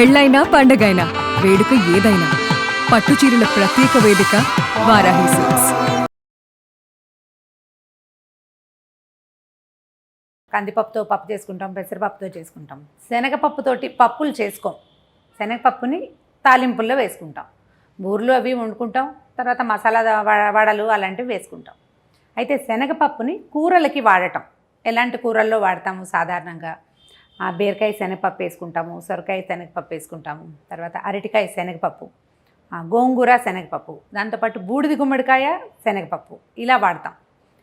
పెళ్ళైనా పండగైనా వేడుక ఏదైనా పట్టు చీరల ప్రత్యేక వేదిక వారాహి సిల్క్స్. కందిపప్పుతో పప్పు చేసుకుంటాం, పెసరపప్పుతో చేసుకుంటాం. శనగపప్పుతోటి పప్పులు చేసుకోం. శనగపప్పుని తాలింపుల్లో వేసుకుంటాం. బూరెలు అవి వండుకుంటాం, తర్వాత మసాలా వడలు అలాంటివి వేసుకుంటాం. అయితే శనగపప్పుని కూరలకి వాడటం. ఎలాంటి కూరల్లో వాడతాము? సాధారణంగా బీరకాయ శనగపప్పు వేసుకుంటాము, సొరకాయ శనగపప్పు వేసుకుంటాము, తర్వాత అరటికాయ శనగపప్పు, గోంగూర శనగపప్పు, దాంతోపాటు బూడిద గుమ్మడికాయ శనగపప్పు ఇలా వాడతాం.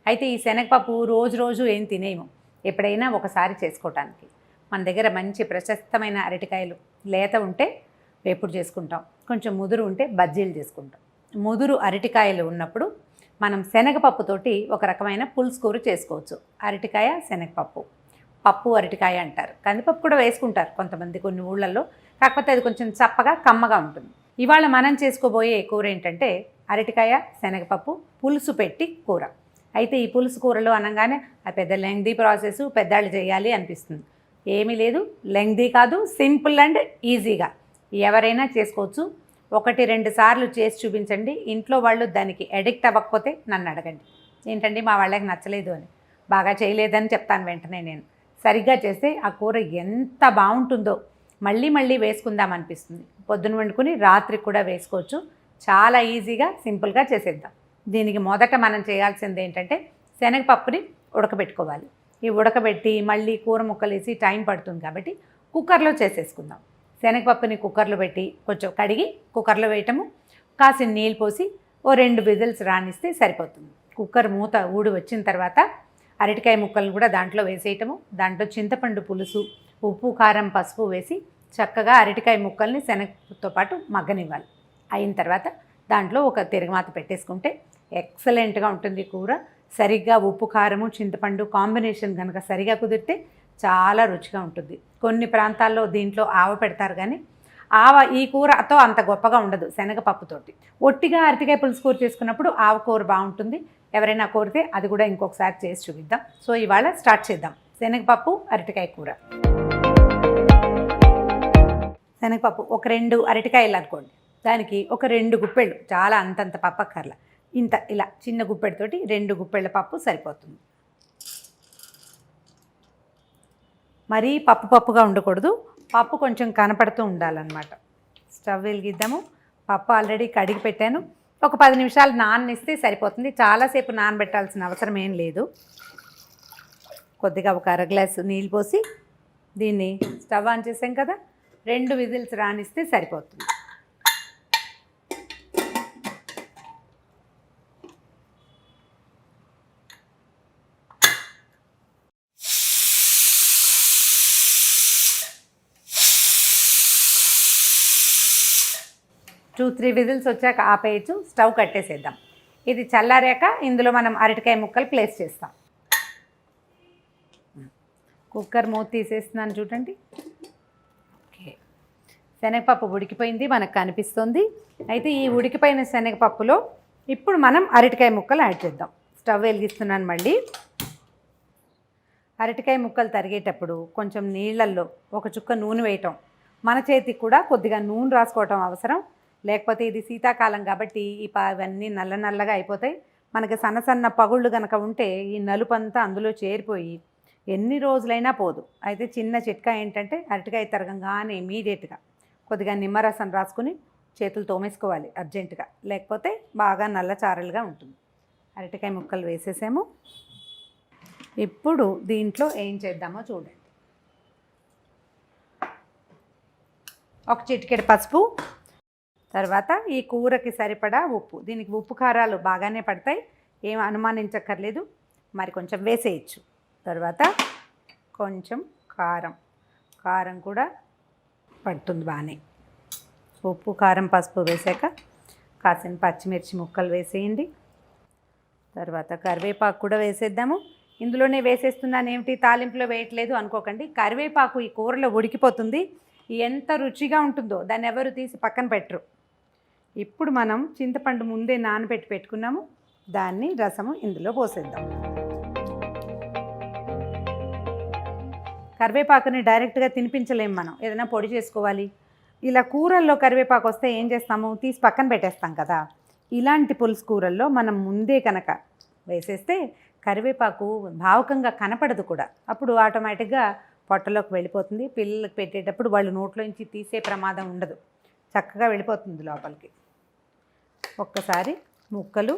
అయితే ఈ శనగపప్పు రోజు ఏం తినేయము, ఎప్పుడైనా ఒకసారి చేసుకోవటానికి. మన దగ్గర మంచి ప్రశస్తమైన అరటికాయలు లేత ఉంటే వేపుడు చేసుకుంటాం, కొంచెం ముదురు ఉంటే బజ్జీలు చేసుకుంటాం. ముదురు అరటికాయలు ఉన్నప్పుడు మనం శనగపప్పుతోటి ఒక రకమైన పులుసు కూర చేసుకోవచ్చు. అరటికాయ శనగపప్పు, పప్పు అరటికాయ అంటారు. కందిపప్పు కూడా వేసుకుంటారు కొంతమంది కొన్ని ఊళ్ళల్లో, కాకపోతే అది కొంచెం చప్పగా కమ్మగా ఉంటుంది. ఇవాళ మనం చేసుకోబోయే కూర ఏంటంటే అరటికాయ శనగపప్పు పులుసు పెట్టి కూర. అయితే ఈ పులుసు కూరలో అనగానే అది పెద్ద లెంగ్దీ ప్రాసెస్, పెద్దాళ్ళు చేయాలి అనిపిస్తుంది. ఏమీ లేదు, లెంగ్దీ కాదు, సింపుల్ అండ్ ఈజీగా ఎవరైనా చేసుకోవచ్చు. 1-2 సార్లు చేసి చూపించండి. ఇంట్లో వాళ్ళు దానికి అడిక్ట్ అవ్వకపోతే నన్ను అడగండి, ఏంటండి మా వాళ్ళకి నచ్చలేదు అని. బాగా చేయలేదని చెప్తాను వెంటనే నేను. సరిగ్గా చేస్తే ఆ కూర ఎంత బాగుంటుందో మళ్ళీ వేసుకుందాం అనిపిస్తుంది. పొద్దున వండుకుని రాత్రి కూడా వేసుకోవచ్చు. చాలా ఈజీగా సింపుల్గా చేసేద్దాం. దీనికి మొదట మనం చేయాల్సింది ఏంటంటే శనగపప్పుని ఉడకబెట్టుకోవాలి. ఈ ఉడకబెట్టి మళ్ళీ కూర ముక్కలు వేసి టైం పడుతుంది కాబట్టి కుక్కర్లో చేసేసుకుందాం. శనగపప్పుని కుక్కర్లో పెట్టి కొంచెం కడిగి కుక్కర్లో వేయటము, కాసిన నీళ్ళు పోసి 2 విజిల్స్ రానిస్తే సరిపోతుంది. కుక్కర్ మూత ఊడి వచ్చిన తర్వాత అరటికాయ ముక్కలను కూడా దాంట్లో వేసేయటము, దాంట్లో చింతపండు పులుసు, ఉప్పు కారం పసుపు వేసి చక్కగా అరటికాయ ముక్కల్ని శనగతో పాటు మగ్గనివ్వాలి. అయిన తర్వాత దాంట్లో ఒక తిరగమాత పెట్టేసుకుంటే ఎక్సలెంట్గా ఉంటుంది కూర. సరిగ్గా ఉప్పు కారము చింతపండు కాంబినేషన్ కనుక సరిగా కుదిరితే చాలా రుచిగా ఉంటుంది. కొన్ని ప్రాంతాల్లో దీంట్లో ఆవ పెడతారు, కానీ ఆవ ఈ కూరతో అంత గొప్పగా ఉండదు. శనగపప్పుతోటి ఒట్టిగా అరటికాయ పులుసు కూర చేసుకున్నప్పుడు ఆవ కూర బాగుంటుంది. ఎవరైనా కోరితే అది కూడా ఇంకొకసారి చేసి చూపిద్దాం. సో ఇవాళ స్టార్ట్ చేద్దాం. శనగపప్పు అరటికాయ కూర. శనగపప్పు ఒక 2 అరటికాయలు అనుకోండి, దానికి ఒక 2 గుప్పెళ్ళు, చాలా అంతంత పప్పక్కర్ల, ఇంత ఇలా చిన్న గుప్పెడితోటి 2 గుప్పెళ్ళ పప్పు సరిపోతుంది. మరీ పప్పుగా ఉండకూడదు, పప్పు కొంచెం కనపడుతూ ఉండాలన్నమాట. స్టవ్ వెలిగిద్దాము. పప్పు ఆల్రెడీ కడిగి పెట్టాను. ఒక 10 నిమిషాలు నాననిస్తే సరిపోతుంది. చాలాసేపు నానబెట్టాల్సిన అవసరం ఏం లేదు. కొద్దిగా ఒక 1/2 గ్లాసు నీళ్ళు పోసి దీన్ని స్టవ్ ఆన్ చేసాం కదా, 2 విజిల్స్ రానిస్తే సరిపోతుంది. టూ 3 విజిల్స్ వచ్చాక ఆపేయచ్చు, స్టవ్ కట్టేసేద్దాం. ఇది చల్లారాక ఇందులో మనం అరటికాయ ముక్కలు ప్లేస్ చేస్తాం. కుక్కర్ మూత తీసేస్తున్నాను చూడండి. ఓకే, శనగపప్పు ఉడికిపోయింది మనకు కనిపిస్తుంది. అయితే ఈ ఉడికిపోయిన శనగపప్పులో ఇప్పుడు మనం అరటికాయ ముక్కలు యాడ్ చేద్దాం. స్టవ్ వెలిగిస్తున్నాను మళ్ళీ. అరటికాయ ముక్కలు తరిగేటప్పుడు కొంచెం నీళ్ళల్లో ఒక చుక్క నూనె వేయటం, మన చేతికి కూడా కొద్దిగా నూనె రాసుకోవటం అవసరం. లేకపోతే ఇది శీతాకాలం కాబట్టి ఇవన్నీ నల్లగా అయిపోతాయి. మనకి సన్న పగుళ్ళు కనుక ఉంటే ఈ నలుపంతా అందులో చేరిపోయి ఎన్ని రోజులైనా పోదు. అయితే చిన్న చిట్కా ఏంటంటే అరటికాయ తరగంగానే ఇమీడియట్గా కొద్దిగా నిమ్మరసం రాసుకుని చేతులు తోమేసుకోవాలి అర్జెంటుగా, లేకపోతే బాగా నల్ల చారలుగా ఉంటుంది. అరటికాయ ముక్కలు వేసేసాము. ఇప్పుడు దీంట్లో ఏం చేద్దామో చూడండి. ఒక చిటికెడు పసుపు, తర్వాత ఈ కూరకి సరిపడా ఉప్పు. దీనికి ఉప్పు కారాలు బాగానే పడతాయి, ఏం అనుమానించక్కర్లేదు. మరి కొంచెం వేసేయచ్చు. తర్వాత కొంచెం కారం కూడా పడుతుంది బాగానే. ఉప్పు కారం పసుపు వేసాక కాసిన పచ్చిమిర్చి ముక్కలు వేసేయండి. తర్వాత కరివేపాకు కూడా వేసేద్దాము. ఇందులోనే వేసేస్తున్నాను, ఏమిటి తాలింపులో వేయట్లేదు అనుకోకండి. కరివేపాకు ఈ కూరలో ఉడికిపోతుంది, ఎంత రుచిగా ఉంటుందో దాన్ని ఎవరు తీసి పక్కన పెట్టరు. ఇప్పుడు మనం చింతపండు ముందే నానబెట్టి పెట్టుకున్నాము, దాన్ని రసము ఇందులో పోసేద్దాం. కరివేపాకుని డైరెక్ట్గా తినిపించలేము మనం, ఏదైనా పొడి చేసుకోవాలి. ఇలా కూరల్లో కరివేపాకు వస్తే ఏం చేస్తాము, తీసి పక్కన పెట్టేస్తాం కదా. ఇలాంటి పులుసు కూరల్లో మనం ముందే కనుక వేసేస్తే కరివేపాకు భావకంగా కనపడదు కూడా. అప్పుడు ఆటోమేటిక్గా పొట్టలోకి వెళ్ళిపోతుంది. పిల్లలకు పెట్టేటప్పుడు వాళ్ళు నోట్లోంచి తీసే ప్రమాదం ఉండదు, చక్కగా వెళ్ళిపోతుంది లోపలికి. ఒక్కసారి ముక్కలు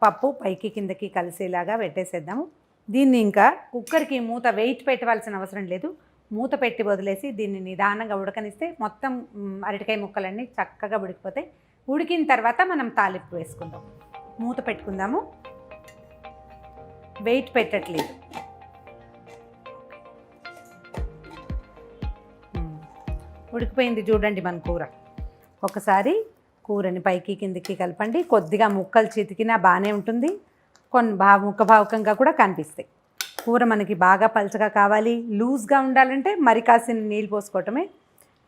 పప్పు పైకి కిందకి కలిసేలాగా పెట్టేసేద్దాము. దీన్ని ఇంకా కుక్కర్కి మూత వెయిట్ పెట్టవలసిన అవసరం లేదు. మూత పెట్టి వదిలేసి దీన్ని నిదానంగా ఉడకనిస్తే మొత్తం అరటికాయ ముక్కలన్నీ చక్కగా ఉడికిపోతాయి. ఉడికిన తర్వాత మనం తాలింపు వేసుకుందాం. మూత పెట్టుకుందాము. వెయిట్ పెట్టట్లేదు. ఉడికిపోయింది చూడండి మన కూర. ఒకసారి కూరని పైకి కిందికి కలపండి. కొద్దిగా ముక్కలు చితికినా బాగానే ఉంటుంది, కొన్ని ముక్క భావకంగా కూడా కనిపిస్తాయి. కూర మనకి బాగా పలచగా కావాలి, లూజ్గా ఉండాలంటే మరి కాసిన నీళ్ళు పోసుకోవటమే.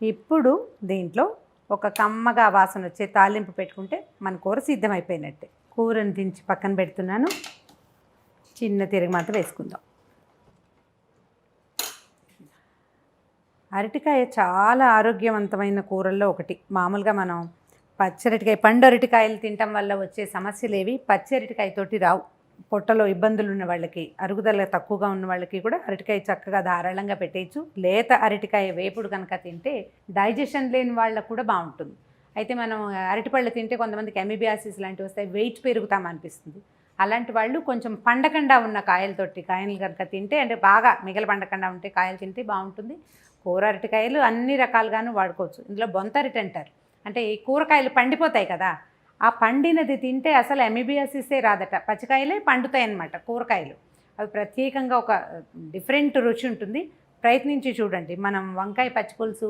ఇప్పుడు దీంట్లో ఒక కమ్మగా వాసన వచ్చే తాలింపు పెట్టుకుంటే మన కూర సిద్ధమైపోయినట్టే. కూరని దించి పక్కన పెడుతున్నాను. చిన్న తిరగమాత వేసుకుందాం. అరటికాయ చాలా ఆరోగ్యవంతమైన కూరల్లో ఒకటి. మామూలుగా మనం పచ్చరటికాయ, పండు అరటికాయలు తినటం వల్ల వచ్చే సమస్యలు ఏవి పచ్చి అరటికాయతోటి రావు. పొట్టలో ఇబ్బందులు ఉన్న వాళ్ళకి, అరుగుదల తక్కువగా ఉన్న వాళ్ళకి కూడా అరటికాయ చక్కగా ధారాళంగా పెట్టేయచ్చు. లేత అరటికాయ వేపుడు కనుక తింటే డైజెషన్ లేని వాళ్ళకు కూడా బాగుంటుంది. అయితే మనం అరటిపళ్ళు తింటే కొంతమందికి ఎమిబియాసిస్ లాంటివి వస్తాయి, వెయిట్ పెరుగుతామనిపిస్తుంది. అలాంటి వాళ్ళు కొంచెం పండకుండా ఉన్న కాయలు కనుక తింటే, అంటే బాగా మిగల పండకుండా ఉంటే కాయలు తింటే బాగుంటుంది. కూర అరటికాయలు అన్ని రకాలుగాను వాడుకోవచ్చు. ఇందులో బొంత అరటి అంటారు, అంటే ఈ కూరకాయలు పండిపోతాయి కదా, ఆ పండినది తింటే అసలు ఎమిబియాసిసే రాదట. పచ్చికాయలే పండుతాయి అన్నమాట కూరకాయలు. అవి ప్రత్యేకంగా ఒక డిఫరెంట్ రుచి ఉంటుంది. ప్రయత్నించి చూడండి. మనం వంకాయ పచ్చిపులుసు,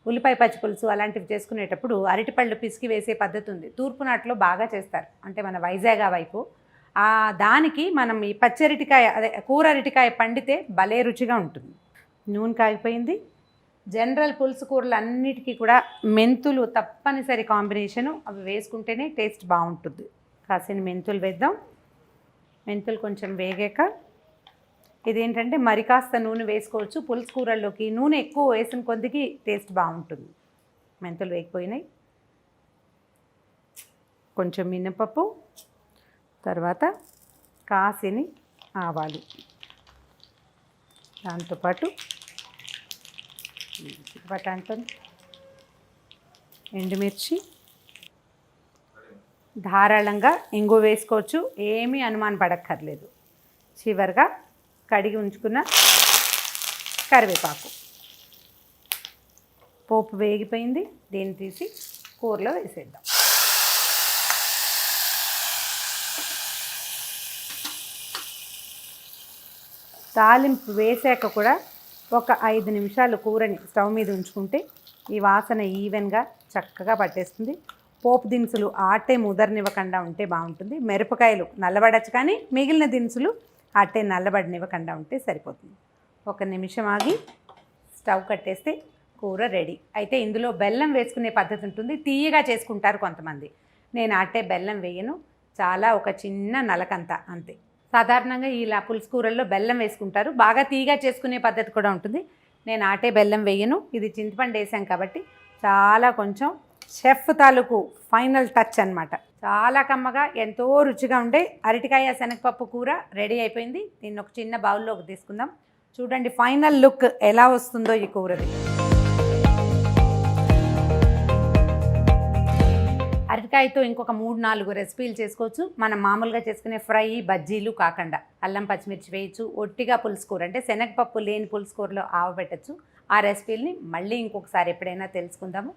ఉల్లిపాయ పచ్చిపులుసు అలాంటివి చేసుకునేటప్పుడు అరటిపళ్ళు పిసికి వేసే పద్ధతి ఉంది. తూర్పు నాట్లో బాగా చేస్తారు, అంటే మన వైజాగ్ వైపు. దానికి మనం ఈ పచ్చరటికాయ, అదే కూర అరటికాయ పండితే భలే రుచిగా ఉంటుంది. నూనె కాగిపోయింది. జనరల్ పులుసు కూరలు అన్నిటికీ కూడా మెంతులు తప్పనిసరి కాంబినేషను. అవి వేసుకుంటేనే టేస్ట్ బాగుంటుంది. కాసిన మెంతులు వేద్దాం. మెంతులు కొంచెం వేగాక ఇదేంటంటే మరి కాస్త నూనె వేసుకోవచ్చు పులుసు కూరల్లోకి. నూనె ఎక్కువ వేసిన కొద్దికి టేస్ట్ బాగుంటుంది. మెంతులు వేగిపోయినాయి. కొంచెం మినపప్పు, తర్వాత కాసిని ఆవాలు, దాంతోపాటు బటాంటన్, ఎండుమిర్చి, ధారాళంగా ఇంగు వేసుకోవచ్చు, ఏమీ అనుమాన పడక్కర్లేదు. చివరిగా కడిగి ఉంచుకున్న కరివేపాకు. పోపు వేగిపోయింది. దీన్ని తీసి కూరలో వేసేద్దాం. తాలింపు వేసాక కూడా ఒక 5 నిమిషాలు కూరని స్టవ్ మీద ఉంచుకుంటే ఈ వాసన ఈవెన్గా చక్కగా పట్టేస్తుంది. పోపు దినుసులు ఆటే ముదరనివ్వకుండా ఉంటే బాగుంటుంది. మిరపకాయలు నల్లబడచ్చు, కానీ మిగిలిన దినుసులు ఆటే నల్లబడనివ్వకుండా ఉంటే సరిపోతుంది. 1 నిమిషం ఆగి స్టవ్ కట్టేస్తే కూర రెడీ. అయితే ఇందులో బెల్లం వేసుకునే పద్ధతి ఉంటుంది. తీయగా చేసుకుంటారు కొంతమంది. నేను ఆటే బెల్లం వేయను, చాలా ఒక చిన్న నలకంత అంతే. సాధారణంగా ఇలా పులుసు కూరల్లో బెల్లం వేసుకుంటారు. బాగా తీయగా చేసుకునే పద్ధతి కూడా ఉంటుంది. నేను ఆటే బెల్లం వేయను. ఇది చింతపండు వేసాం కాబట్టి చాలా కొంచెం షెఫ్ తాలూకు ఫైనల్ టచ్ అన్నమాట. చాలా కమ్మగా ఎంతో రుచిగా ఉండే అరటికాయ శనగపప్పు కూర రెడీ అయిపోయింది. దీన్ని ఒక చిన్న బౌల్లోకి తీసుకుందాం. చూడండి ఫైనల్ లుక్ ఎలా వస్తుందో ఈ కూరది. అరటికాయతో ఇంకొక 3-4 రెసిపీలు చేసుకోవచ్చు. మనం మామూలుగా చేసుకునే ఫ్రై, బజ్జీలు కాకుండా అల్లం పచ్చిమిర్చి వేయచ్చు. ఒట్టిగా పులుసు కూర, అంటే శనగపప్పు లేని పులుసు కూరలో ఆవబెట్టచ్చు. ఆ రెసిపీలని మళ్ళీ ఇంకొకసారి ఎప్పుడైనా తెలుసుకుందాము.